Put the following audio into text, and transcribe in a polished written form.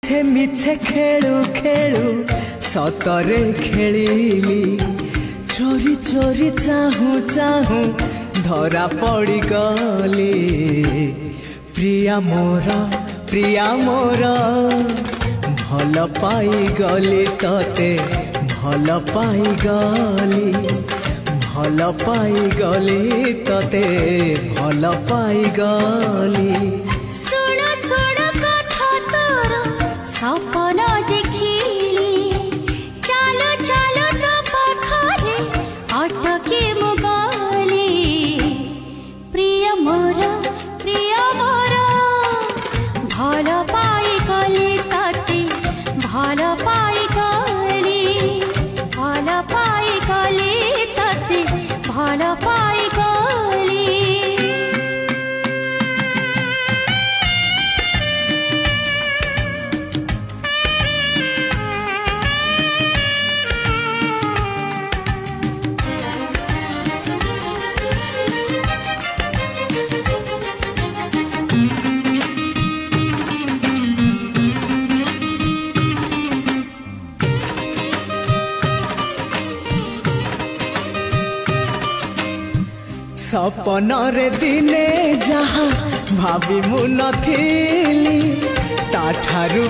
मिछे मिछे खेलु खेलु सतरे खेलिली चोरी चोरी चाहू चाहू धरा पड़ी गली प्रिया मोर भल पाई गली तते भल पाई गली तते भल पाई गली सपना देखिली चालो चालो तो पाखरे अटके मुगली प्रिय मोर भल पाई गली तते भल पाई गली तते भल पाई गली सपन रे दिने जहाँ भाभी मु नथिली ताठारु